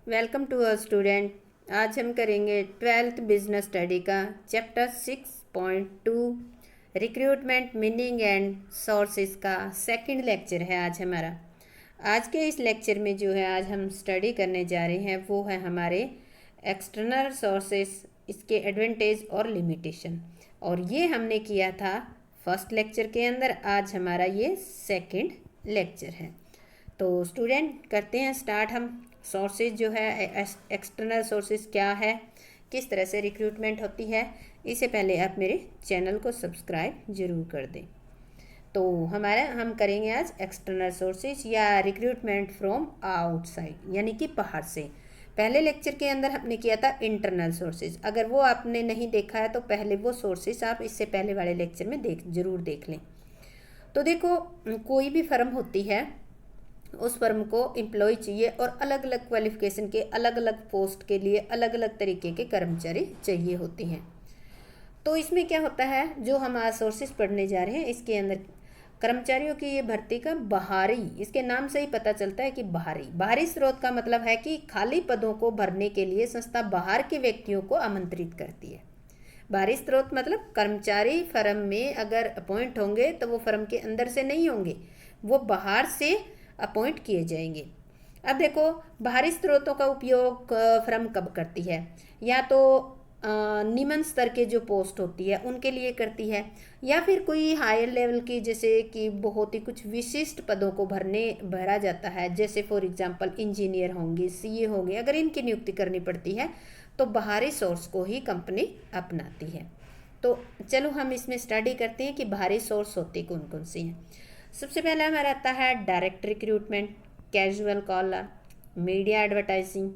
Welcome to our student. आज हम करेंगे 12th बिजनेस स्टडी का chapter 6.2 recruitment meaning and sources का सेकंड लेक्चर है आज हमारा। आज के इस लेक्चर में जो है आज हम स्टडी करने जा रहे हैं वो है हमारे एक्सटर्नल सोर्सेज, इसके एडवांटेज और लिमिटेशन। और ये हमने किया था फर्स्ट लेक्चर के अंदर। आज हमारा ये सेकंड लेक्चर है। तो स्टूडेंट करते हैं स्टार्ट हम। सोर्सेज जो है एक्सटर्नल सोर्सेज क्या है, किस तरह से रिक्रूटमेंट होती है, इससे पहले आप मेरे चैनल को सब्सक्राइब जरूर कर दें। तो हम करेंगे आज एक्सटर्नल सोर्सेज या रिक्रूटमेंट फ्रॉम आउटसाइड, यानी कि बाहर से। पहले लेक्चर के अंदर हमने किया था इंटरनल सोर्सेज। अगर वो आपने नहीं देखा है तो पहले वो सोर्सेज आप इससे पहले वाले लेक्चर में जरूर देख लें। तो देखो, कोई भी फर्म होती है, उस फर्म को एम्प्लॉय चाहिए और अलग अलग क्वालिफिकेशन के अलग अलग पोस्ट के लिए अलग अलग तरीके के कर्मचारी चाहिए होते हैं। तो इसमें क्या होता है, जो हम आज सोर्सेज पढ़ने जा रहे हैं इसके अंदर कर्मचारियों की ये भर्ती का बाहरी, इसके नाम से ही पता चलता है कि बाहरी स्रोत का मतलब है कि खाली पदों को भरने के लिए संस्था बाहर के व्यक्तियों को आमंत्रित करती है। बाहरी स्रोत मतलब कर्मचारी फर्म में अगर अपॉइंट होंगे तो वो फर्म के अंदर से नहीं होंगे, वो बाहर से अपॉइंट किए जाएंगे। अब देखो, बाहरी स्रोतों का उपयोग फर्म कब करती है, या तो निम्न स्तर के जो पोस्ट होती है उनके लिए करती है, या फिर कोई हायर लेवल की, जैसे कि बहुत ही कुछ विशिष्ट पदों को भरा जाता है, जैसे फॉर एग्जांपल इंजीनियर होंगे, सीए होंगे। अगर इनकी नियुक्ति करनी पड़ती है तो बाहरी सोर्स को ही कंपनी अपनाती है। तो चलो हम इसमें स्टडी करते हैं कि बाहरी सोर्स होते कौन कौन से हैं। सबसे पहला हमारा आता है direct recruitment, casual caller, media advertising,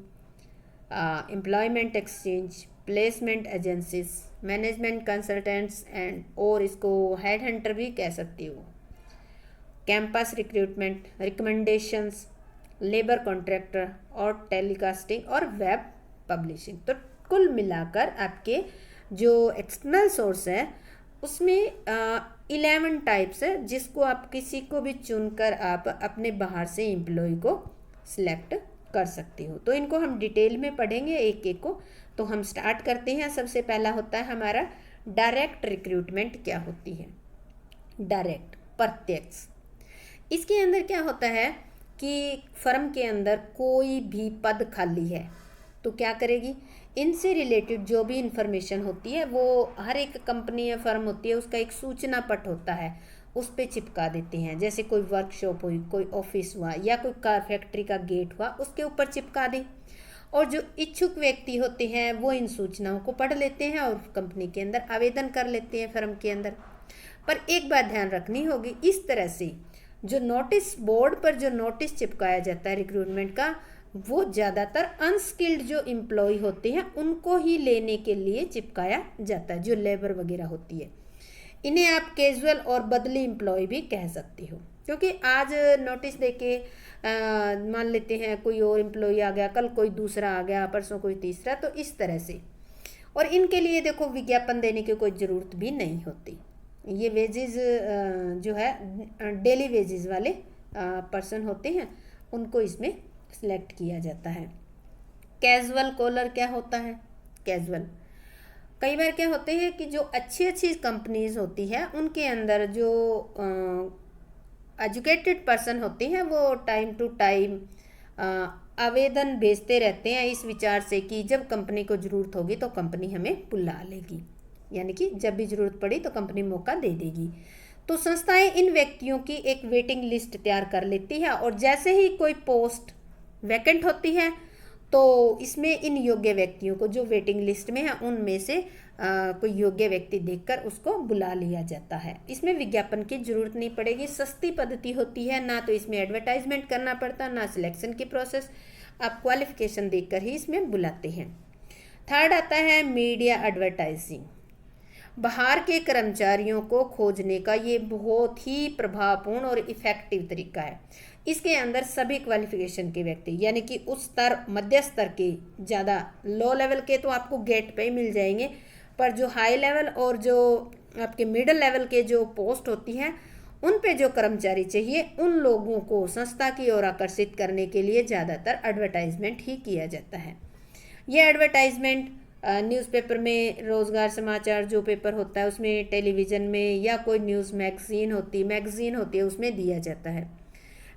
employment exchange, placement agencies, management consultants and, और इसको हेड हंटर भी कह सकती हो, campus recruitment, recommendations, labour contractor और टेलीकास्टिंग और वेब पब्लिशिंग। तो कुल मिलाकर आपके जो एक्सटर्नल सोर्स है उसमें 11 टाइप्स है, जिसको आप किसी को भी चुनकर आप अपने बाहर से एम्प्लॉय को सिलेक्ट कर सकते हो। तो इनको हम डिटेल में पढ़ेंगे एक एक को। तो हम स्टार्ट करते हैं। सबसे पहला होता है हमारा डायरेक्ट रिक्रूटमेंट। क्या होती है डायरेक्ट, प्रत्यक्ष? इसके अंदर क्या होता है कि फर्म के अंदर कोई भी पद खाली है तो क्या करेगी, इनसे रिलेटेड जो भी इंफॉर्मेशन होती है वो हर एक कंपनी या फर्म होती है उसका एक सूचना पट होता है, उस पर चिपका देते हैं। जैसे कोई वर्कशॉप हुई, कोई ऑफिस हुआ, या कोई कार फैक्ट्री का गेट हुआ, उसके ऊपर चिपका दें। और जो इच्छुक व्यक्ति होते हैं वो इन सूचनाओं को पढ़ लेते हैं और कंपनी के अंदर आवेदन कर लेते हैं फर्म के अंदर। पर एक बात ध्यान रखनी होगी, इस तरह से जो नोटिस बोर्ड पर जो नोटिस चिपकाया जाता है रिक्रूटमेंट का, वो ज़्यादातर अनस्किल्ड जो एम्प्लॉय होते हैं उनको ही लेने के लिए चिपकाया जाता है, जो लेबर वगैरह होती है। इन्हें आप कैजुअल और बदली एम्प्लॉय भी कह सकते हो, क्योंकि आज नोटिस देके मान लेते हैं कोई और एम्प्लॉय आ गया, कल कोई दूसरा आ गया, परसों कोई तीसरा, तो इस तरह से। और इनके लिए देखो विज्ञापन देने की कोई ज़रूरत भी नहीं होती। ये वेजेस जो है डेली वेजेस वाले पर्सन होते हैं, उनको इसमें सिलेक्ट किया जाता है। कैजुअल कॉलर क्या होता है? कैजुअल कई बार क्या होते हैं कि जो अच्छी अच्छी कंपनीज होती है उनके अंदर जो एजुकेटेड पर्सन होते हैं वो टाइम टू टाइम आवेदन भेजते रहते हैं, इस विचार से कि जब कंपनी को ज़रूरत होगी तो कंपनी हमें बुला लेगी, यानी कि जब भी ज़रूरत पड़ी तो कंपनी मौका दे देगी। तो संस्थाएं इन व्यक्तियों की एक वेटिंग लिस्ट तैयार कर लेती है, और जैसे ही कोई पोस्ट वैकेंट होती है तो इसमें इन योग्य व्यक्तियों को जो वेटिंग लिस्ट में है उनमें से कोई योग्य व्यक्ति देखकर उसको बुला लिया जाता है। इसमें विज्ञापन की जरूरत नहीं पड़ेगी, सस्ती पद्धति होती है, ना तो इसमें एडवर्टाइजमेंट करना पड़ता, ना सिलेक्शन की प्रोसेस, आप क्वालिफिकेशन देखकर ही इसमें बुलाते हैं। थर्ड आता है मीडिया एडवर्टाइजिंग। बाहर के कर्मचारियों को खोजने का ये बहुत ही प्रभावपूर्ण और इफेक्टिव तरीका है। इसके अंदर सभी क्वालिफिकेशन के व्यक्ति, यानी कि उस स्तर, मध्य स्तर के, ज़्यादा लो लेवल के तो आपको गेट पे ही मिल जाएंगे, पर जो हाई लेवल और जो आपके मिडिल लेवल के जो पोस्ट होती हैं उन पे जो कर्मचारी चाहिए उन लोगों को संस्था की ओर आकर्षित करने के लिए ज़्यादातर एडवर्टाइजमेंट ही किया जाता है। ये एडवर्टाइजमेंट न्यूज़पेपर में, रोज़गार समाचार जो पेपर होता है उसमें, टेलीविज़न में, या कोई न्यूज़ मैगज़ीन होती है उसमें दिया जाता है।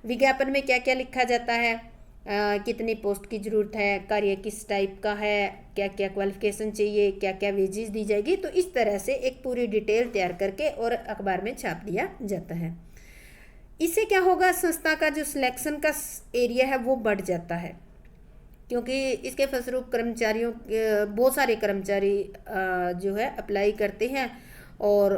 विज्ञापन में क्या क्या लिखा जाता है, कितनी पोस्ट की ज़रूरत है, कार्य किस टाइप का है, क्या क्या क्वालिफिकेशन चाहिए, क्या क्या वेजेस दी जाएगी, तो इस तरह से एक पूरी डिटेल तैयार करके और अखबार में छाप दिया जाता है। इससे क्या होगा, संस्था का जो सिलेक्शन का एरिया है वो बढ़ जाता है, क्योंकि इसके फलस्वरूप कर्मचारियों, बहुत सारे कर्मचारी जो है अप्लाई करते हैं और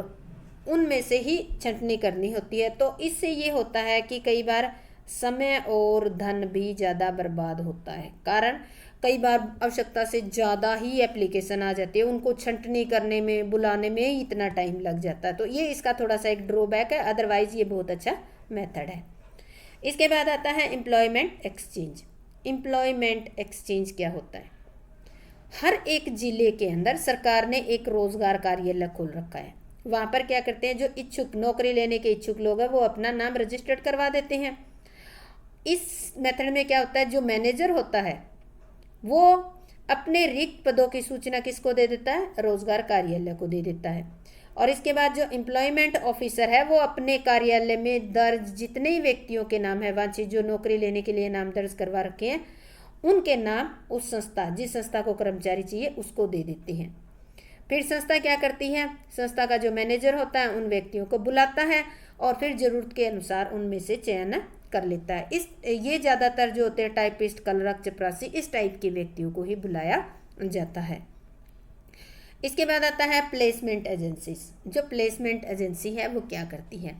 उनमें से ही छंटनी करनी होती है। तो इससे ये होता है कि कई बार समय और धन भी ज़्यादा बर्बाद होता है, कारण कई बार आवश्यकता से ज़्यादा ही एप्लीकेशन आ जाती है, उनको छंटनी करने में, बुलाने में ही इतना टाइम लग जाता है। तो ये इसका थोड़ा सा एक ड्रॉबैक है, अदरवाइज़ ये बहुत अच्छा मेथड है। इसके बाद आता है एम्प्लॉयमेंट एक्सचेंज। एम्प्लॉयमेंट एक्सचेंज क्या होता है? हर एक जिले के अंदर सरकार ने एक रोजगार कार्यालय खोल रखा है। वहाँ पर क्या करते हैं, जो इच्छुक, नौकरी लेने के इच्छुक लोग हैं वो अपना नाम रजिस्टर्ड करवा देते हैं। इस मेथड में क्या होता है, जो मैनेजर होता है वो अपने रिक्त पदों की सूचना किसको दे देता है, रोजगार कार्यालय को दे देता है। और इसके बाद जो एम्प्लॉयमेंट ऑफिसर है वो अपने कार्यालय में दर्ज जितने ही व्यक्तियों के नाम है वांछित, जो नौकरी लेने के लिए नाम दर्ज करवा रखे हैं, उनके नाम उस संस्था, जिस संस्था को कर्मचारी चाहिए उसको दे देते हैं। फिर संस्था क्या करती है, संस्था का जो मैनेजर होता है उन व्यक्तियों को बुलाता है और फिर जरूरत के अनुसार उनमें से चयन कर लेता है। ये ज़्यादातर जो होते हैं टाइपिस्ट, क्लर्क, चपरासी, इस टाइप के व्यक्तियों को ही बुलाया जाता है। इसके बाद आता है प्लेसमेंट एजेंसीज। जो प्लेसमेंट एजेंसी है वो क्या करती है,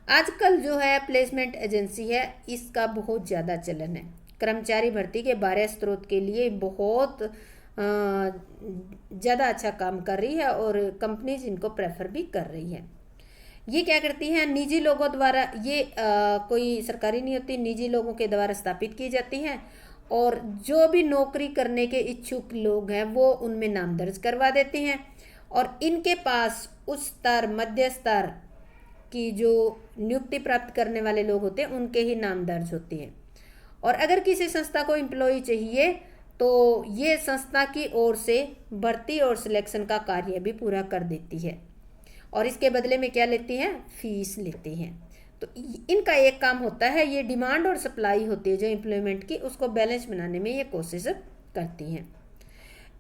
आजकल जो है प्लेसमेंट एजेंसी है इसका बहुत ज़्यादा चलन है। कर्मचारी भर्ती के 12 स्रोत के लिए बहुत ज़्यादा अच्छा काम कर रही है और कंपनीज इनको प्रेफर भी कर रही है। ये क्या करती हैं, निजी लोगों द्वारा, ये कोई सरकारी नहीं होती, निजी लोगों के द्वारा स्थापित की जाती हैं और जो भी नौकरी करने के इच्छुक लोग हैं वो उनमें नाम दर्ज करवा देते हैं और इनके पास उच्च स्तर, मध्य स्तर की जो नियुक्ति प्राप्त करने वाले लोग होते हैं उनके ही नाम दर्ज होते हैं। और अगर किसी संस्था को एम्प्लॉय चाहिए तो ये संस्था की ओर से भर्ती और सिलेक्शन का कार्य भी पूरा कर देती है और इसके बदले में क्या लेती हैं, फीस लेती हैं। तो इनका एक काम होता है, ये डिमांड और सप्लाई होती है जो एम्प्लॉयमेंट की, उसको बैलेंस बनाने में ये कोशिश करती हैं।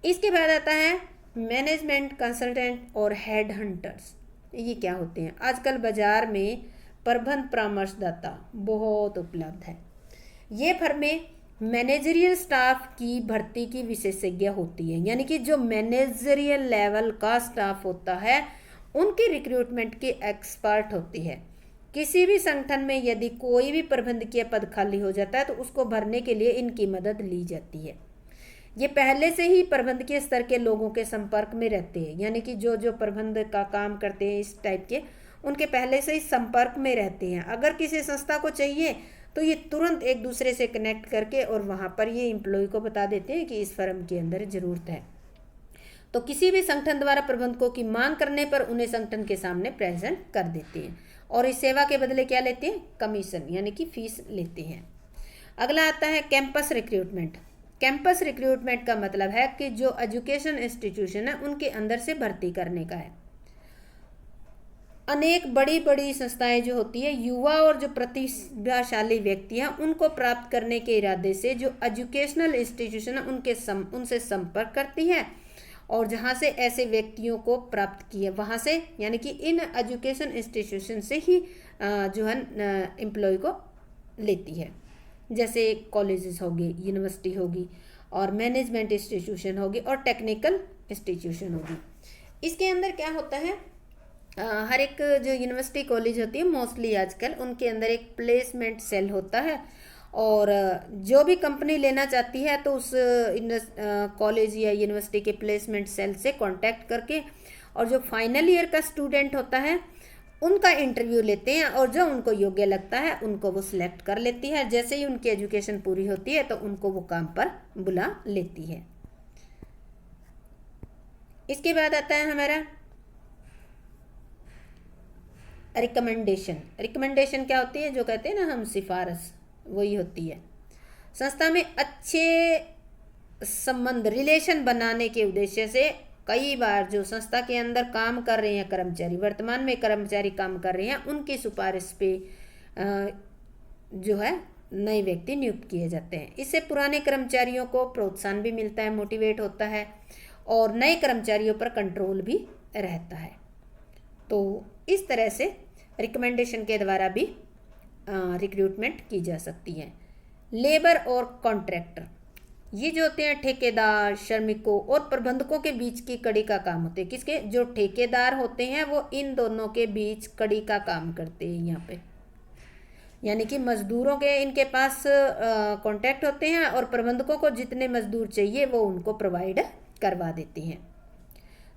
इसके बाद आता है मैनेजमेंट कंसल्टेंट और हेड हंटर्स। ये क्या होते हैं, आजकल बाजार में प्रबंध परामर्शदाता बहुत उपलब्ध है। ये फर्में मैनेजरियल स्टाफ की भर्ती की विशेषज्ञ होती है, यानी कि जो मैनेजरियल लेवल का स्टाफ होता है उनकी रिक्रूटमेंट की एक्सपर्ट होती है। किसी भी संगठन में यदि कोई भी प्रबंधकीय पद खाली हो जाता है तो उसको भरने के लिए इनकी मदद ली जाती है। ये पहले से ही प्रबंधकीय स्तर के लोगों के संपर्क में रहते हैं, यानी कि जो जो प्रबंध का काम करते हैं इस टाइप के, उनके पहले से ही संपर्क में रहते हैं। अगर किसी संस्था को चाहिए तो ये तुरंत एक दूसरे से कनेक्ट करके और वहाँ पर ये एम्प्लॉय को बता देते हैं कि इस फर्म के अंदर ज़रूरत है। तो किसी भी संगठन द्वारा प्रबंधकों की मांग करने पर उन्हें संगठन के सामने प्रेजेंट कर देते हैं और इस सेवा के बदले क्या लेते हैं, कमीशन, यानी कि फीस लेते हैं। अगला आता है कैंपस रिक्रूटमेंट। कैंपस रिक्रूटमेंट का मतलब है कि जो एजुकेशन इंस्टीट्यूशन है उनके अंदर से भर्ती करने का है। अनेक बड़ी बड़ी संस्थाएं जो होती है, युवा और जो प्रतिभाशाली व्यक्ति हैं उनको प्राप्त करने के इरादे से जो एजुकेशनल इंस्टीट्यूशन है उनसे संपर्क करती है और जहाँ से ऐसे व्यक्तियों को प्राप्त किया वहाँ से, यानी कि इन एजुकेशन इंस्टीट्यूशन से ही जो है एम्प्लॉय को लेती है। जैसे कॉलेजेस होगी, यूनिवर्सिटी होगी और मैनेजमेंट इंस्टीट्यूशन होगी और टेक्निकल इंस्टीट्यूशन होगी। इसके अंदर क्या होता है, हर एक जो यूनिवर्सिटी कॉलेज होती है मोस्टली आजकल उनके अंदर एक प्लेसमेंट सेल होता है और जो भी कंपनी लेना चाहती है तो उस कॉलेज या यूनिवर्सिटी के प्लेसमेंट सेल से कांटेक्ट करके और जो फाइनल ईयर का स्टूडेंट होता है उनका इंटरव्यू लेते हैं और जो उनको योग्य लगता है उनको वो सिलेक्ट कर लेती है। जैसे ही उनकी एजुकेशन पूरी होती है तो उनको वो काम पर बुला लेती है। इसके बाद आता है हमारा रिकमेंडेशन। रिकमेंडेशन क्या होती है? जो कहते हैं ना हम सिफारिश, वही होती है। संस्था में अच्छे संबंध, रिलेशन बनाने के उद्देश्य से कई बार जो संस्था के अंदर काम कर रहे हैं कर्मचारी, वर्तमान में कर्मचारी काम कर रहे हैं, उनकी सिफारिश पे जो है नए व्यक्ति नियुक्त किए जाते हैं। इससे पुराने कर्मचारियों को प्रोत्साहन भी मिलता है, मोटिवेट होता है, और नए कर्मचारियों पर कंट्रोल भी रहता है। तो इस तरह से रिकमेंडेशन के द्वारा भी रिक्रूटमेंट की जा सकती है। लेबर और कॉन्ट्रैक्टर, ये जो होते हैं ठेकेदार, श्रमिकों और प्रबंधकों के बीच की कड़ी का काम होते हैं। किसके? जो ठेकेदार होते हैं वो इन दोनों के बीच कड़ी का काम करते हैं यहाँ पे, यानी कि मजदूरों के इनके पास कॉन्टैक्ट होते हैं और प्रबंधकों को जितने मजदूर चाहिए वो उनको प्रोवाइड करवा देते हैं।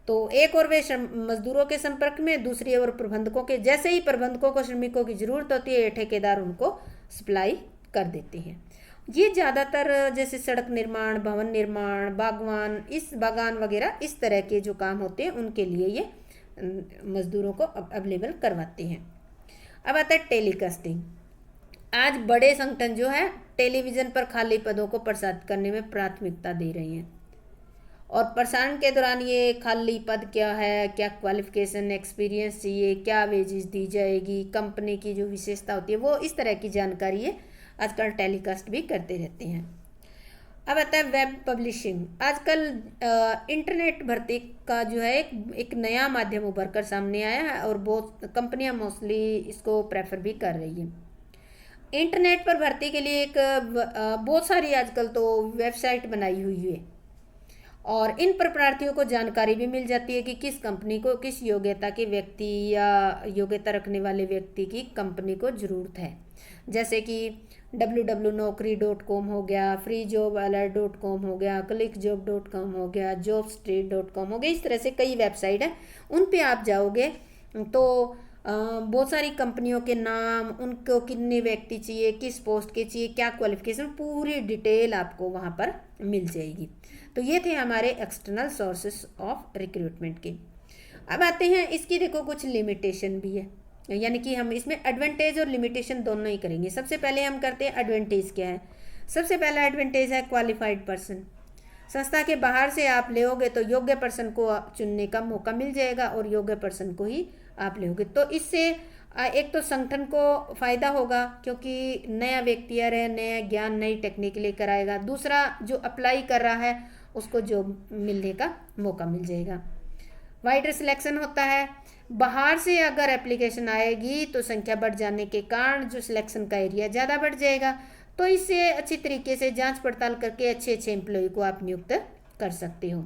तो एक और वे मजदूरों के संपर्क में, दूसरी ओर प्रबंधकों के। जैसे ही प्रबंधकों को श्रमिकों की जरूरत होती है, ठेकेदार उनको सप्लाई कर देते हैं। ये ज़्यादातर जैसे सड़क निर्माण, भवन निर्माण, बागान वगैरह इस तरह के जो काम होते हैं उनके लिए ये मजदूरों को अवेलेबल करवाते हैं। अब आता है टेलीकास्टिंग। आज बड़े संगठन जो है टेलीविज़न पर खाली पदों को प्रसारित करने में प्राथमिकता दे रही हैं, और प्रसारण के दौरान ये खाली पद क्या है, क्या क्वालिफिकेशन, एक्सपीरियंस चाहिए, क्या वेजेस दी जाएगी, कंपनी की जो विशेषता होती है, वो इस तरह की जानकारी है आजकल टेलीकास्ट भी करते रहते हैं। अब आता है वेब पब्लिशिंग। आजकल इंटरनेट भर्ती का जो है एक नया माध्यम उभर कर सामने आया है, और बहुत कंपनियां मोस्टली इसको प्रेफर भी कर रही हैं। इंटरनेट पर भर्ती के लिए एक बहुत सारी आजकल तो वेबसाइट बनाई हुई है, और इन पर प्रार्थियों को जानकारी भी मिल जाती है कि किस कंपनी को, किस योग्यता के व्यक्ति या योग्यता रखने वाले व्यक्ति की कंपनी को ज़रूरत है। जैसे कि www.naukri.com हो गया, freejobalert.com हो गया, clickjob.com हो गया, jobstreet.com हो गया। इस तरह से कई वेबसाइट है, उन पे आप जाओगे तो बहुत सारी कंपनियों के नाम, उनको कितने व्यक्ति चाहिए, किस पोस्ट के चाहिए, क्या क्वालिफिकेशन, पूरी डिटेल आपको वहाँ पर मिल जाएगी। तो ये थे हमारे एक्सटर्नल सोर्सेस ऑफ रिक्रूटमेंट के। अब आते हैं इसकी, देखो कुछ लिमिटेशन भी है, यानी कि हम इसमें एडवांटेज और लिमिटेशन दोनों ही करेंगे। सबसे पहले हम करते हैं एडवांटेज क्या है। सबसे पहला एडवांटेज है क्वालिफाइड पर्सन। संस्था के बाहर से आप लेओगे तो योग्य पर्सन को चुनने का मौका मिल जाएगा, और योग्य पर्सन को ही आप लेओगे। तो इससे एक तो संगठन को फ़ायदा होगा, क्योंकि नया व्यक्ति आ रहा है, नया ज्ञान, नई टेक्निक लेकर आएगा। दूसरा, जो अप्लाई कर रहा है उसको जॉब मिलने का मौका मिल जाएगा। वाइडर सिलेक्शन होता है। बाहर से अगर एप्लीकेशन आएगी तो संख्या बढ़ जाने के कारण जो सिलेक्शन का एरिया ज़्यादा बढ़ जाएगा, तो इससे अच्छी तरीके से जांच पड़ताल करके अच्छे एम्प्लॉय को आप नियुक्त कर सकते हो।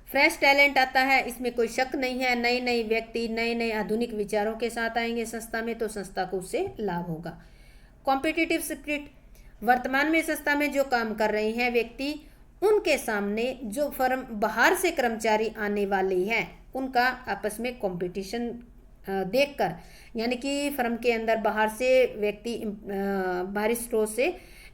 फ्रेश टैलेंट आता है, इसमें कोई शक नहीं है। नए नए व्यक्ति नए आधुनिक विचारों के साथ आएंगे संस्था में, तो संस्था को उससे लाभ होगा। कॉम्पिटिटिव स्पिरिट, वर्तमान में संस्था में जो काम कर रहे हैं व्यक्ति, उनके सामने जो फर्म बाहर से कर्मचारी आने वाले हैं उनका आपस में कंपटीशन देखकर, यानी कि फर्म के अंदर बाहर से व्यक्ति, बाहरी स्रोत से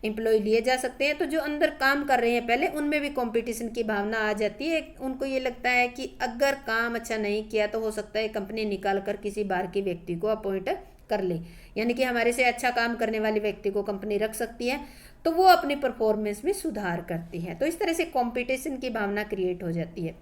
एम्प्लॉय लिए जा सकते हैं, तो जो अंदर काम कर रहे हैं पहले, उनमें भी कंपटीशन की भावना आ जाती है। उनको ये लगता है कि अगर काम अच्छा नहीं किया तो हो सकता है कंपनी निकाल कर किसी बाहर के व्यक्ति को अपॉइंट कर ले, यानी कि हमारे से अच्छा काम करने वाले व्यक्ति को कंपनी रख सकती है, तो वो अपनी परफॉर्मेंस में सुधार करती है। तो इस तरह से कंपटीशन की भावना क्रिएट हो जाती है।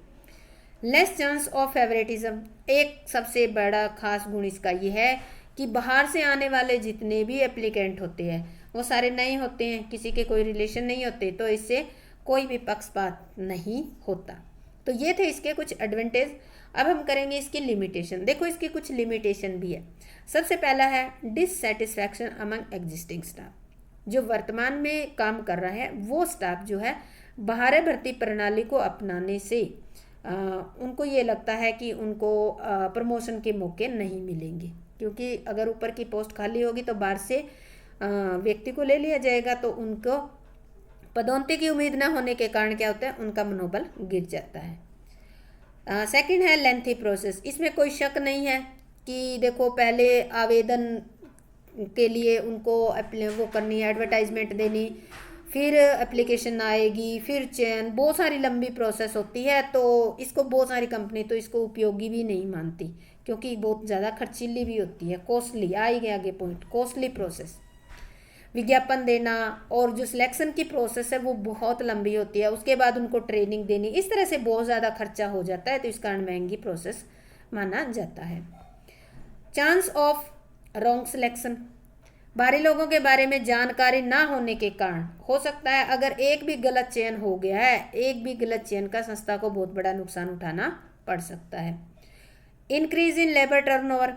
लेस चांस ऑफ फेवरेटिज्म, एक सबसे बड़ा खास गुण इसका ये है कि बाहर से आने वाले जितने भी एप्लीकेंट होते हैं वो सारे नए होते हैं, किसी के कोई रिलेशन नहीं होते, तो इससे कोई भी पक्षपात नहीं होता। तो ये थे इसके कुछ एडवांटेज। अब हम करेंगे इसकी लिमिटेशन। देखो इसकी कुछ लिमिटेशन भी है। सबसे पहला है डिससेटिस्फैक्शन अमंग एग्जिस्टिंग स्टाफ। जो वर्तमान में काम कर रहा है वो स्टाफ जो है बाहरी भर्ती प्रणाली को अपनाने से उनको ये लगता है कि उनको प्रमोशन के मौके नहीं मिलेंगे, क्योंकि अगर ऊपर की पोस्ट खाली होगी तो बाहर से व्यक्ति को ले लिया जाएगा, तो उनको पदोन्नति की उम्मीद न होने के कारण क्या होता है, उनका मनोबल गिर जाता है। सेकंड है लेंथी प्रोसेस। इसमें कोई शक नहीं है कि देखो पहले आवेदन के लिए उनको वो करनी है, एडवर्टाइजमेंट देनी, फिर एप्लीकेशन आएगी, फिर चयन, बहुत सारी लंबी प्रोसेस होती है। तो इसको बहुत सारी कंपनी तो इसको उपयोगी भी नहीं मानती, क्योंकि बहुत ज़्यादा खर्चीली भी होती है, कॉस्टली। आएगी आगे पॉइंट, कॉस्टली प्रोसेस। विज्ञापन देना और जो सिलेक्शन की प्रोसेस है वो बहुत लंबी होती है, उसके बाद उनको ट्रेनिंग देनी, इस तरह से बहुत ज़्यादा खर्चा हो जाता है, तो इस कारण महंगी प्रोसेस माना जाता है। चांस ऑफ रॉन्ग सिलेक्शन, बाहरी लोगों के बारे में जानकारी ना होने के कारण हो सकता है अगर एक भी गलत चयन हो गया है, एक भी गलत चयन का संस्था को बहुत बड़ा नुकसान उठाना पड़ सकता है। इंक्रीज इन लेबर टर्नओवर,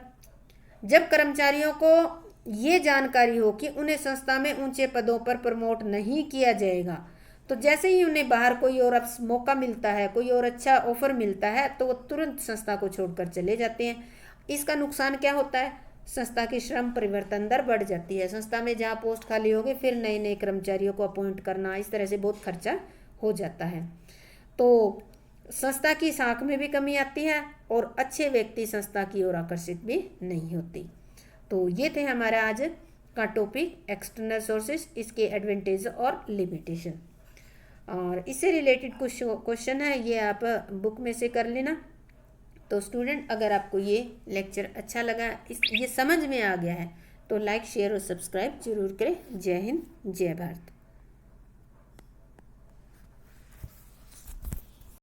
जब कर्मचारियों को ये जानकारी हो कि उन्हें संस्था में ऊंचे पदों पर प्रमोट नहीं किया जाएगा, तो जैसे ही उन्हें बाहर कोई और मौका मिलता है, कोई और अच्छा ऑफर मिलता है, तो वो तुरंत संस्था को छोड़कर चले जाते हैं। इसका नुकसान क्या होता है, संस्था की श्रम परिवर्तन दर बढ़ जाती है। संस्था में जहाँ पोस्ट खाली होगी फिर नए नए कर्मचारियों को अपॉइंट करना, इस तरह से बहुत खर्चा हो जाता है। तो संस्था की साख में भी कमी आती है और अच्छे व्यक्ति संस्था की ओर आकर्षित भी नहीं होती। तो ये थे हमारा आज का टॉपिक एक्सटर्नल सोर्सेज, इसके एडवांटेज और लिमिटेशन। और इससे रिलेटेड कुछ क्वेश्चन है, ये आप बुक में से कर लेना। तो स्टूडेंट, अगर आपको ये लेक्चर अच्छा लगा, ये समझ में आ गया है, तो लाइक शेयर और सब्सक्राइब जरूर करें। जय हिंद, जय भारत।